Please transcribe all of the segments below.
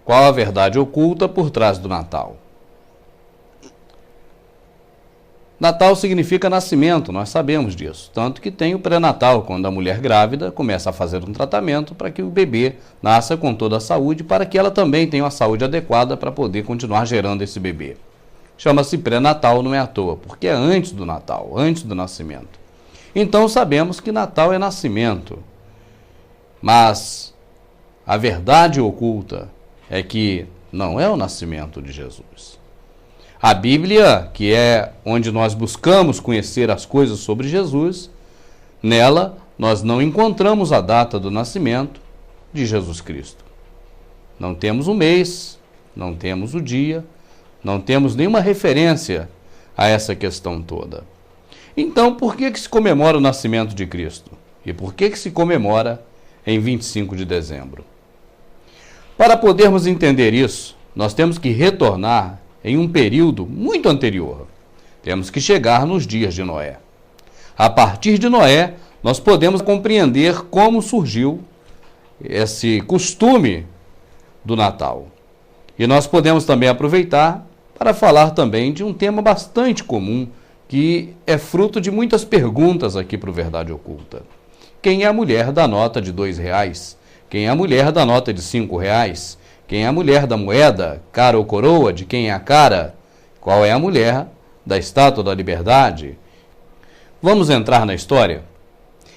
Qual a verdade oculta por trás do Natal? Natal significa nascimento, nós sabemos disso. Tanto que tem o pré-natal, quando a mulher grávida começa a fazer um tratamento para que o bebê nasça com toda a saúde, para que ela também tenha uma saúde adequada para poder continuar gerando esse bebê. Chama-se pré-natal, não é à toa, porque é antes do Natal, antes do nascimento. Então sabemos que Natal é nascimento. Mas a verdade oculta é que não é o nascimento de Jesus. A Bíblia, que é onde nós buscamos conhecer as coisas sobre Jesus, nela nós não encontramos a data do nascimento de Jesus Cristo. Não temos o mês, não temos o dia, não temos nenhuma referência a essa questão toda. Então, por que se comemora o nascimento de Cristo? E por que se comemora em 25 de dezembro? Para podermos entender isso, nós temos que retornar em um período muito anterior. Temos que chegar nos dias de Noé. A partir de Noé, nós podemos compreender como surgiu esse costume do Natal. E nós podemos também aproveitar para falar também de um tema bastante comum, que é fruto de muitas perguntas aqui para o Verdade Oculta. Quem é a mulher da nota de R$2? Quem é a mulher da nota de R$5? Quem é a mulher da moeda, cara ou coroa, de quem é a cara? Qual é a mulher da Estátua da Liberdade? Vamos entrar na história?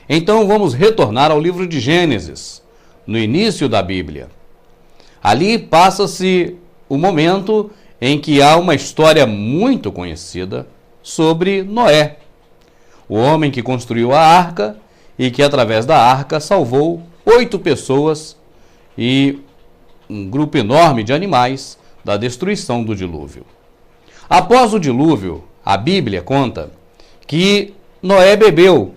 Então vamos retornar ao livro de Gênesis, no início da Bíblia. Ali passa-se o momento em que há uma história muito conhecida sobre Noé, o homem que construiu a arca e que através da arca salvou 8 pessoas e um grupo enorme de animais da destruição do dilúvio. Após o dilúvio, a Bíblia conta que Noé bebeu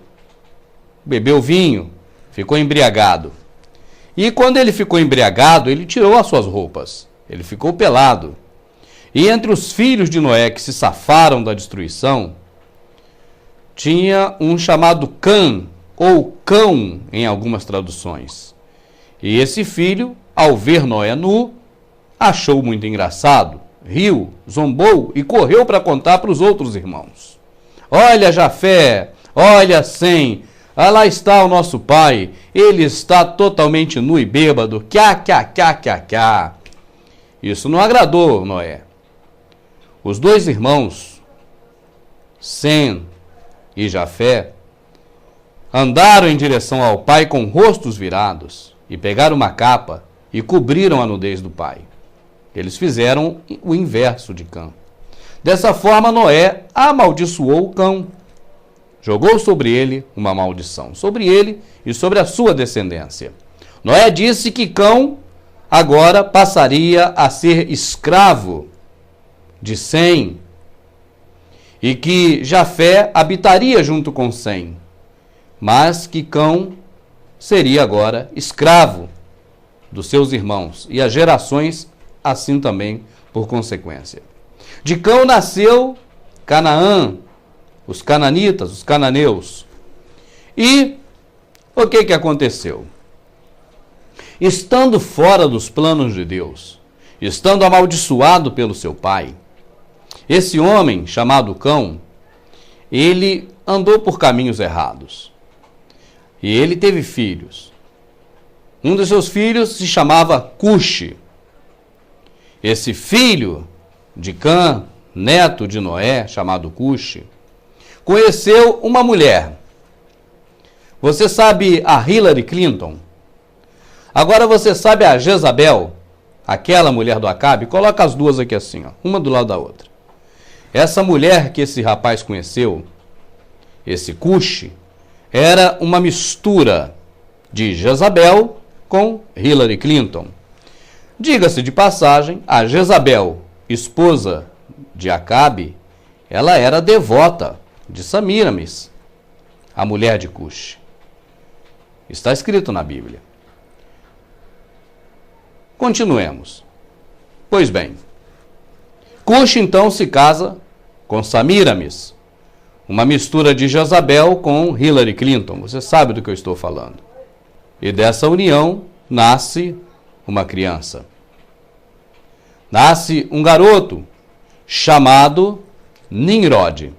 vinho, ficou embriagado. E quando ele ficou embriagado, ele tirou as suas roupas, ele ficou pelado. E entre os filhos de Noé que se safaram da destruição, tinha um chamado Cã, ou Cão em algumas traduções. E esse filho, ao ver Noé nu, achou muito engraçado, riu, zombou e correu para contar para os outros irmãos. Olha Jafé, olha Sem, lá está o nosso pai, ele está totalmente nu e bêbado, cá. Isso não agradou Noé. Os 2 irmãos, Sem e Jafé, andaram em direção ao pai com rostos virados e pegaram uma capa e cobriram a nudez do pai. Eles fizeram o inverso de Cã. Dessa forma, Noé amaldiçoou o Cão. Jogou sobre ele uma maldição, sobre ele e sobre a sua descendência. Noé disse que Cão agora passaria a ser escravo de Sem e que Jafé habitaria junto com Sem, mas que Cão seria agora escravo dos seus irmãos e as gerações assim também por consequência. De Cão nasceu Canaã, os cananitas, os cananeus. E o que aconteceu? Estando fora dos planos de Deus, estando amaldiçoado pelo seu pai, esse homem chamado Cão, ele andou por caminhos errados. E ele teve filhos. Um dos seus filhos se chamava Cuxi. Esse filho de Cã, neto de Noé, chamado Cuxi, conheceu uma mulher. Você sabe a Hillary Clinton? Agora você sabe a Jezabel, aquela mulher do Acabe? Coloca as duas aqui assim, ó, uma do lado da outra. Essa mulher que esse rapaz conheceu, esse Cuxi, era uma mistura de Jezabel com Hillary Clinton. Diga-se de passagem, a Jezabel, esposa de Acabe, ela era devota de Samiramis, a mulher de Cuxi. Está escrito na Bíblia. Continuemos. Pois bem, Cuxi então se casa com Samiramis, uma mistura de Jezabel com Hillary Clinton. Você sabe do que eu estou falando. E dessa união nasce uma criança. nasce um garoto chamado Nimrod.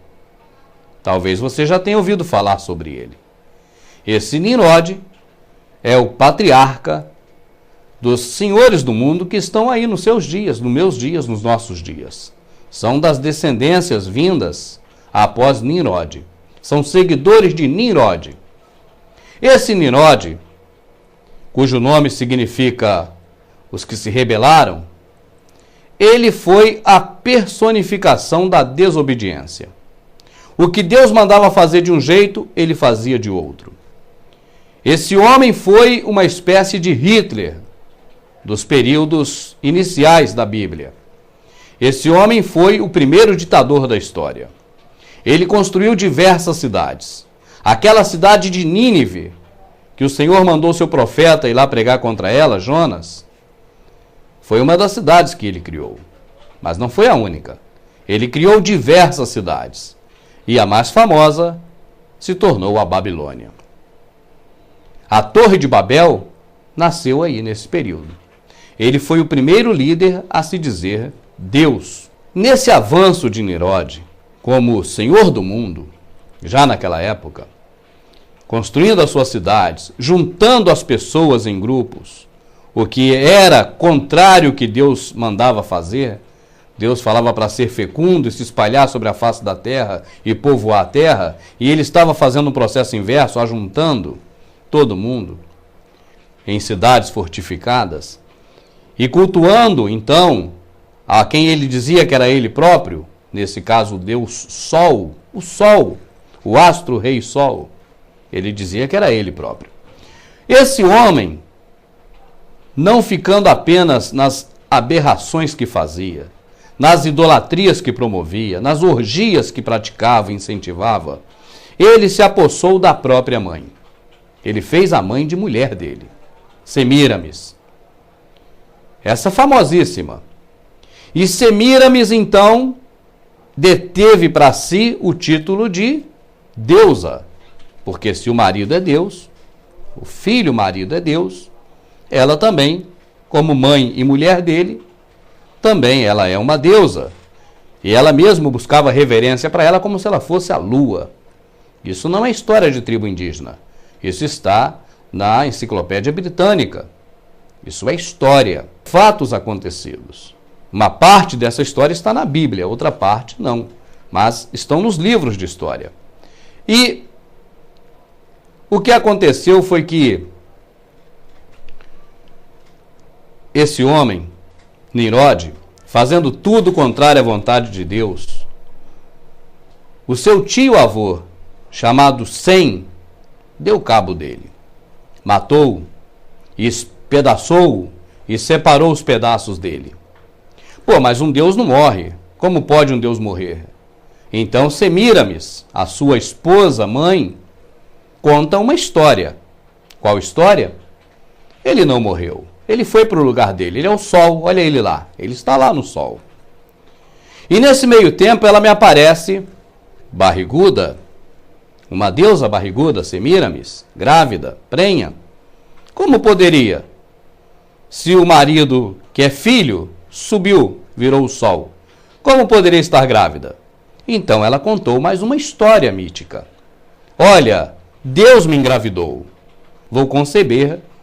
Talvez você já tenha ouvido falar sobre ele. Esse Nimrod é o patriarca dos senhores do mundo que estão aí nos seus dias, nos meus dias, nos nossos dias. São das descendências vindas após Nimrod. São seguidores de Nimrod. Esse Nimrod, cujo nome significa os que se rebelaram, ele foi a personificação da desobediência. O que Deus mandava fazer de um jeito, ele fazia de outro. Esse homem foi uma espécie de Hitler dos períodos iniciais da Bíblia. Esse homem foi o primeiro ditador da história. Ele construiu diversas cidades. Aquela cidade de Nínive, que o Senhor mandou seu profeta ir lá pregar contra ela, Jonas, foi uma das cidades que ele criou. Mas não foi a única. Ele criou diversas cidades. E a mais famosa se tornou a Babilônia. A Torre de Babel nasceu aí nesse período. Ele foi o primeiro líder a se dizer Deus. Nesse avanço de Nimrod, como senhor do mundo, já naquela época, construindo as suas cidades, juntando as pessoas em grupos, o que era contrário ao que Deus mandava fazer. Deus falava para ser fecundo e se espalhar sobre a face da terra e povoar a terra, e ele estava fazendo um processo inverso, ajuntando todo mundo em cidades fortificadas e cultuando, então, a quem ele dizia que era ele próprio, nesse caso o Deus Sol, o astro-rei Sol, ele dizia que era ele próprio. Esse homem, não ficando apenas nas aberrações que fazia, nas idolatrias que promovia, nas orgias que praticava e incentivava, ele se apossou da própria mãe. Ele fez a mãe de mulher dele, Semíramis. Essa famosíssima. E Semíramis, então, deteve para si o título de deusa. Porque se o marido é Deus, o filho marido é Deus, ela também, como mãe e mulher dele, também ela é uma deusa. E ela mesmo buscava reverência para ela como se ela fosse a lua. Isso não é história de tribo indígena. Isso está na Enciclopédia Britânica. Isso é história, fatos acontecidos. Uma parte dessa história está na Bíblia, outra parte não. Mas estão nos livros de história. E o que aconteceu foi que esse homem, Nimrod, fazendo tudo contrário à vontade de Deus, o seu tio-avô, chamado Sem, deu cabo dele, matou-o, espedaçou-o e separou os pedaços dele. Pô, mas um Deus não morre. Como pode um Deus morrer? Então Semíramis, a sua esposa, mãe, conta uma história. Qual história? Ele não morreu. Ele foi para o lugar dele. Ele é o sol. Olha ele lá. Ele está lá no sol. E nesse meio tempo ela me aparece barriguda, uma deusa barriguda, Semíramis, grávida, prenha. Como poderia? Se o marido, que é filho, subiu, virou o sol. Como poderia estar grávida? Então ela contou mais uma história mítica. Olha, Deus me engravidou. Vou conceber